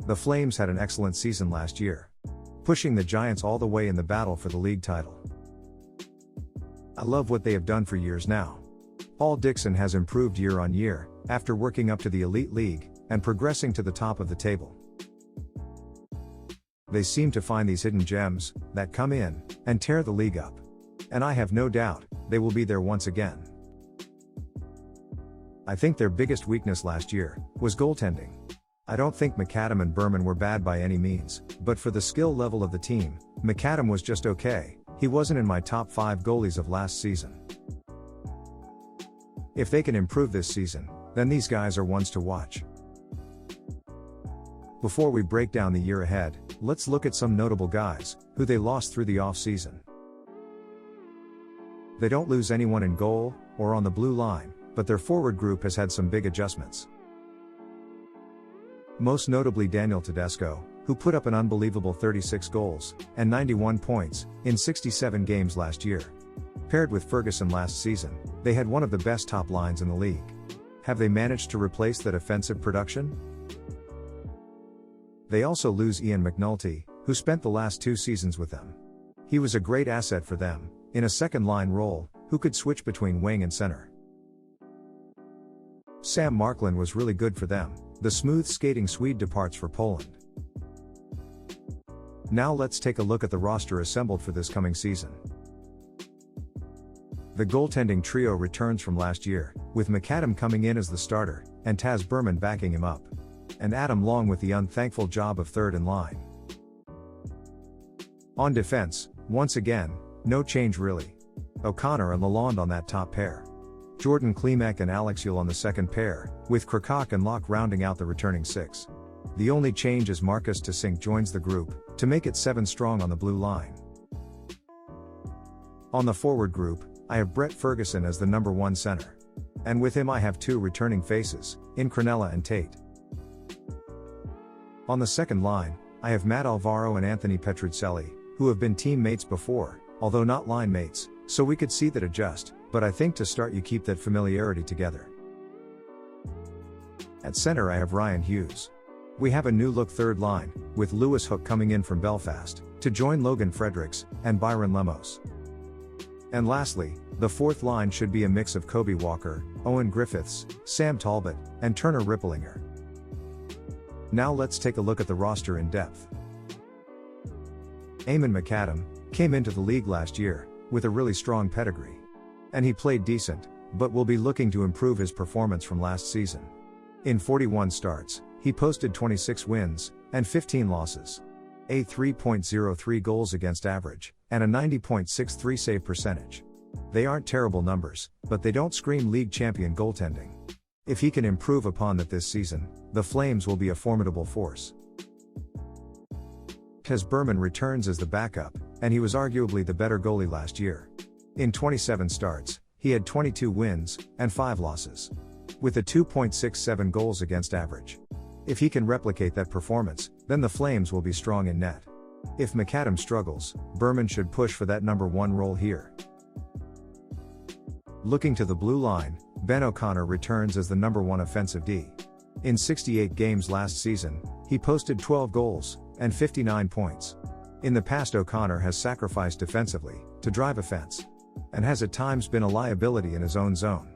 The Flames had an excellent season last year, pushing the Giants all the way in the battle for the league title. I love what they have done for years now. Paul Dixon has improved year on year, after working up to the elite league, and progressing to the top of the table. They seem to find these hidden gems, that come in, and tear the league up. And I have no doubt, they will be there once again. I think their biggest weakness last year, was goaltending. I don't think McAdam and Berman were bad by any means, but for the skill level of the team, McAdam was just okay. He wasn't in my top 5 goalies of last season. If they can improve this season, then these guys are ones to watch. Before we break down the year ahead, let's look at some notable guys, who they lost through the off-season. They don't lose anyone in goal, or on the blue line, but their forward group has had some big adjustments. Most notably Daniel Tedesco, who put up an unbelievable 36 goals, and 91 points, in 67 games last year. Paired with Ferguson last season, they had one of the best top lines in the league. Have they managed to replace that offensive production? They also lose Ian McNulty, who spent the last 2 seasons with them. He was a great asset for them, in a second-line role, who could switch between wing and center. Sam Marklund was really good for them. The smooth-skating Swede departs for Poland. Now let's take a look at the roster assembled for this coming season. The goaltending trio returns from last year, with McAdam coming in as the starter, and Taz Berman backing him up. And Adam Long with the unthankful job of third in line. On defense, once again, no change really. O'Connor and Lalonde on that top pair. Jordan Klimek and Alex Yule on the second pair, with Krokak and Locke rounding out the returning 6. The only change is Marcus Tysink joins the group, to make it 7 strong on the blue line. On the forward group, I have Brett Ferguson as the number 1 center. And with him I have 2 returning faces, in Cronella and Tate. On the second line, I have Matt Alvaro and Anthony Petruccelli, who have been teammates before, although not line mates, so we could see that adjust, but I think to start you keep that familiarity together. At center I have Ryan Hughes. We have a new look third line, with Lewis Hook coming in from Belfast, to join Logan Fredericks, and Byron Lemos. And lastly, the fourth line should be a mix of Kobe Walker, Owen Griffiths, Sam Talbot, and Turner Ripplinger. Now let's take a look at the roster in depth. Eamon McAdam came into the league last year, with a really strong pedigree. And he played decent, but will be looking to improve his performance from last season. In 41 starts, he posted 26 wins, and 15 losses. A 3.03 goals against average, and a 90.63 save percentage. They aren't terrible numbers, but they don't scream league champion goaltending. If he can improve upon that this season, the Flames will be a formidable force. Taz Berman returns as the backup, and he was arguably the better goalie last year. In 27 starts, he had 22 wins, and 5 losses. With a 2.67 goals against average. If he can replicate that performance, then the Flames will be strong in net. If McAdam struggles, Berman should push for that number 1 role here. Looking to the blue line, Ben O'Connor returns as the number 1 offensive D. In 68 games last season, he posted 12 goals, and 59 points. In the past O'Connor has sacrificed defensively, to drive offense. And has at times been a liability in his own zone.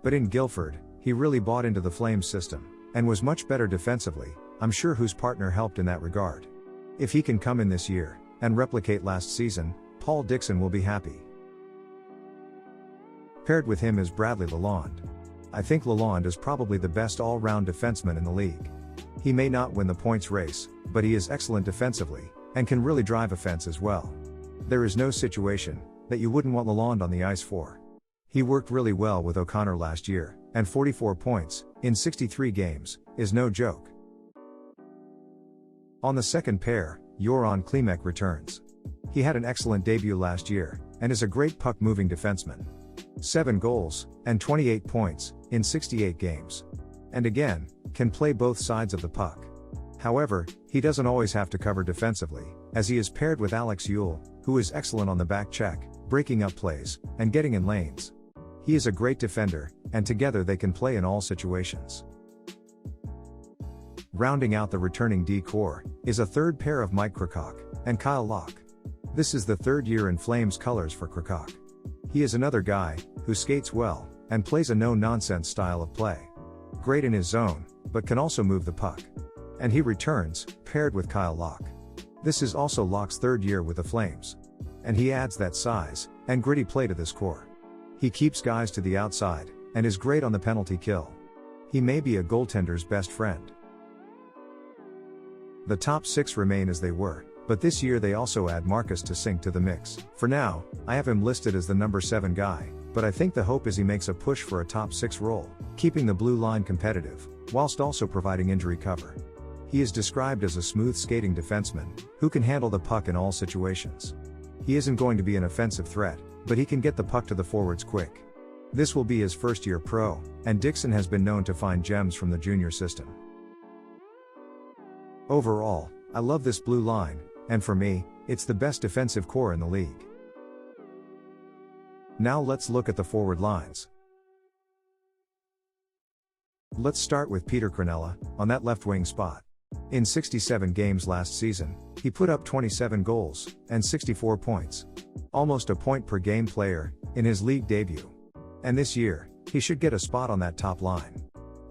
But in Guildford, he really bought into the Flames system, and was much better defensively. I'm sure whose partner helped in that regard. If he can come in this year, and replicate last season, Paul Dixon will be happy. Paired with him is Bradley Lalonde. I think Lalonde is probably the best all-round defenseman in the league. He may not win the points race, but he is excellent defensively, and can really drive offense as well. There is no situation that you wouldn't want Lalonde on the ice for. He worked really well with O'Connor last year, and 44 points, in 63 games, is no joke. On the second pair, Joran Klimek returns. He had an excellent debut last year, and is a great puck-moving defenseman. 7 goals, and 28 points, in 68 games. And again, can play both sides of the puck. However, he doesn't always have to cover defensively, as he is paired with Alex Yule, who is excellent on the back check, breaking up plays, and getting in lanes. He is a great defender, and together they can play in all situations. Rounding out the returning D core is a third pair of Mike Krikoc and Kyle Locke. This is the third year in Flames colors for Krikoc. He is another guy who skates well and plays a no-nonsense style of play. Great in his zone, but can also move the puck. And he returns, paired with Kyle Locke. This is also Locke's third year with the Flames. And he adds that size and gritty play to this core. He keeps guys to the outside and is great on the penalty kill. He may be a goaltender's best friend. The top 6 remain as they were, but this year they also add Marcus Tysink to the mix. For now, I have him listed as the number 7 guy, but I think the hope is he makes a push for a top 6 role, keeping the blue line competitive, whilst also providing injury cover. He is described as a smooth skating defenseman, who can handle the puck in all situations. He isn't going to be an offensive threat, but he can get the puck to the forwards quick. This will be his first year pro, and Dixon has been known to find gems from the junior system. Overall, I love this blue line, and for me, it's the best defensive core in the league. Now let's look at the forward lines. Let's start with Peter Cronella, on that left wing spot. In 67 games last season, he put up 27 goals and 64 points. Almost a point per game player in his league debut. And this year, he should get a spot on that top line.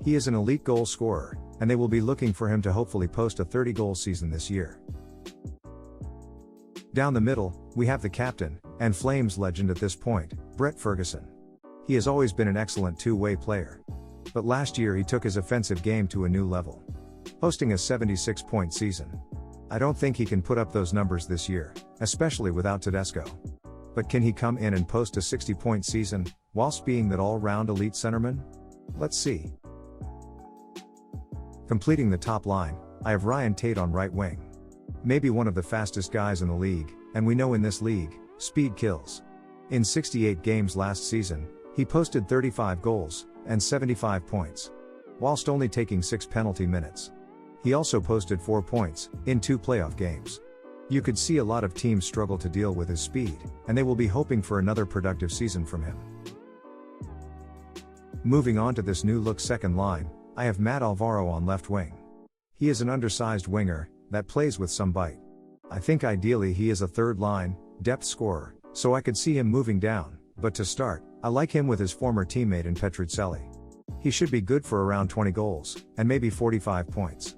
He is an elite goal scorer, and they will be looking for him to hopefully post a 30-goal season this year. Down the middle, we have the captain, and Flames legend at this point, Brett Ferguson. He has always been an excellent two-way player. But last year he took his offensive game to a new level, posting a 76-point season. I don't think he can put up those numbers this year, especially without Tedesco. But can he come in and post a 60-point season, whilst being that all-round elite centerman? Let's see. Completing the top line, I have Ryan Tate on right wing. Maybe one of the fastest guys in the league, and we know in this league, speed kills. In 68 games last season, he posted 35 goals and 75 points, whilst only taking 6 penalty minutes. He also posted 4 points in 2 playoff games. You could see a lot of teams struggle to deal with his speed, and they will be hoping for another productive season from him. Moving on to this new look second line, I have Matt Alvaro on left wing. He is an undersized winger that plays with some bite. I think ideally he is a third line, depth scorer, so I could see him moving down, but to start, I like him with his former teammate in Petruzzelli. He should be good for around 20 goals, and maybe 45 points.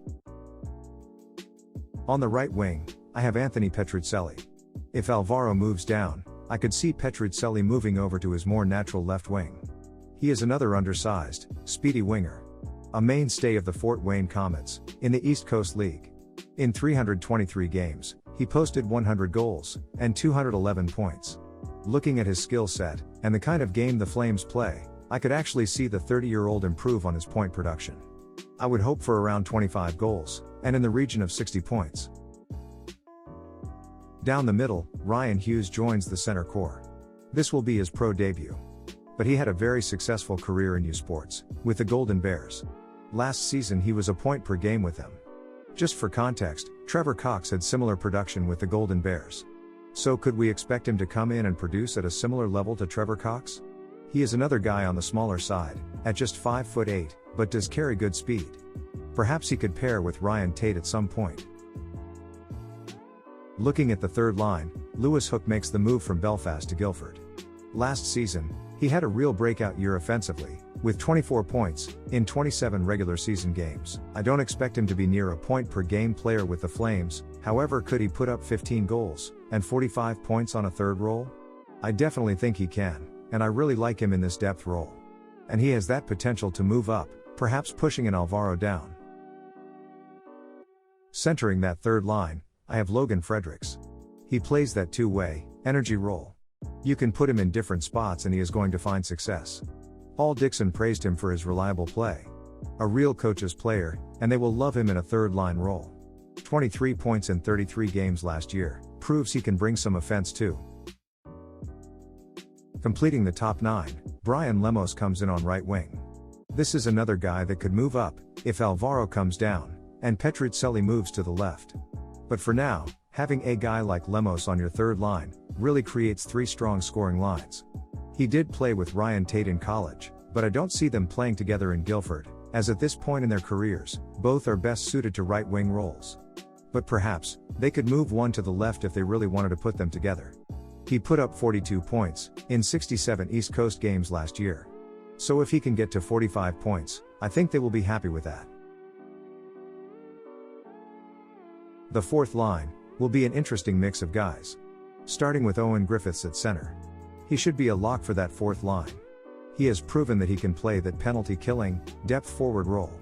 On the right wing, I have Anthony Petruzzelli. If Alvaro moves down, I could see Petruzzelli moving over to his more natural left wing. He is another undersized, speedy winger. A mainstay of the Fort Wayne Comets, in the East Coast League. In 323 games, he posted 100 goals, and 211 points. Looking at his skill set, and the kind of game the Flames play, I could actually see the 30-year-old improve on his point production. I would hope for around 25 goals, and in the region of 60 points. Down the middle, Ryan Hughes joins the center core. This will be his pro debut. But he had a very successful career in U Sports, with the Golden Bears. Last season he was a point per game with them. Just for context, Trevor Cox had similar production with the Golden Bears. So could we expect him to come in and produce at a similar level to Trevor Cox? He is another guy on the smaller side, at just 5'8", but does carry good speed. Perhaps he could pair with Ryan Tate at some point. Looking at the third line, Lewis Hook makes the move from Belfast to Guildford. Last season, he had a real breakout year offensively, with 24 points in 27 regular season games. I don't expect him to be near a point per game player with the Flames, however could he put up 15 goals and 45 points on a third role? I definitely think he can, and I really like him in this depth role. And he has that potential to move up, perhaps pushing an Alvaro down. Centering that third line, I have Logan Fredericks. He plays that two-way, energy role. You can put him in different spots and he is going to find success. Paul Dixon praised him for his reliable play. A real coach's player, and they will love him in a third-line role. 23 points in 33 games last year, proves he can bring some offense too. Completing the top 9, Brian Lemos comes in on right wing. This is another guy that could move up, if Alvaro comes down, and Petruzzelli moves to the left. But for now, having a guy like Lemos on your third line, really creates 3 strong scoring lines. He did play with Ryan Tate in college, but I don't see them playing together in Guildford, as at this point in their careers, both are best suited to right wing roles. But perhaps, they could move one to the left if they really wanted to put them together. He put up 42 points in 67 East Coast games last year. So if he can get to 45 points, I think they will be happy with that. The fourth line will be an interesting mix of guys. Starting with Owen Griffiths at center. He should be a lock for that fourth line. He has proven that he can play that penalty-killing, depth forward role.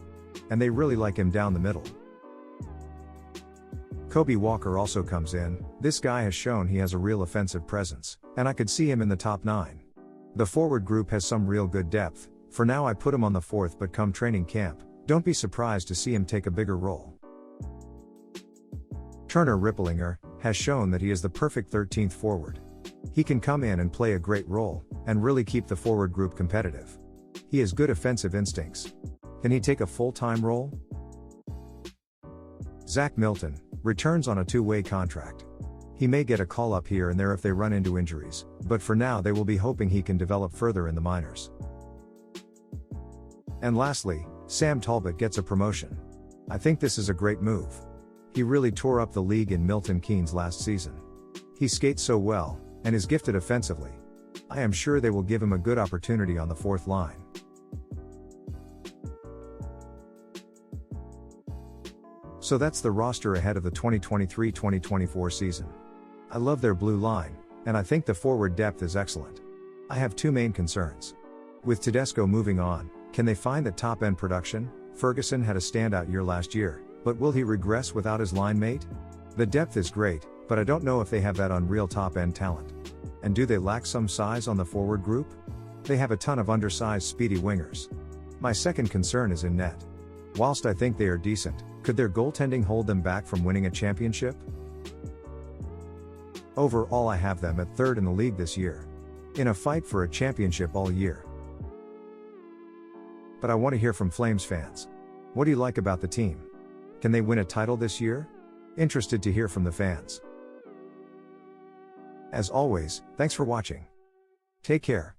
And they really like him down the middle. Kobe Walker also comes in. This guy has shown he has a real offensive presence, and I could see him in the top 9. The forward group has some real good depth. For now I put him on the fourth, but come training camp, don't be surprised to see him take a bigger role. Turner Ripplinger has shown that he is the perfect 13th forward. He can come in and play a great role, and really keep the forward group competitive. He has good offensive instincts. Can he take a full-time role? Zach Milton returns on a 2-way contract. He may get a call-up here and there if they run into injuries, but for now they will be hoping he can develop further in the minors. And lastly, Sam Talbot gets a promotion. I think this is a great move. He really tore up the league in Milton Keynes last season. He skates so well, and is gifted offensively. I am sure they will give him a good opportunity on the fourth line. So that's the roster ahead of the 2023-2024 season. I love their blue line, and I think the forward depth is excellent. I have 2 main concerns. With Tedesco moving on, can they find the top-end production? Ferguson had a standout year last year, but will he regress without his line mate? The depth is great, but I don't know if they have that unreal top-end talent. And do they lack some size on the forward group? They have a ton of undersized speedy wingers. My second concern is in net. Whilst I think they are decent, could their goaltending hold them back from winning a championship? Overall I have them at 3rd in the league this year. In a fight for a championship all year. But I want to hear from Flames fans. What do you like about the team? Can they win a title this year? Interested to hear from the fans. As always, thanks for watching. Take care.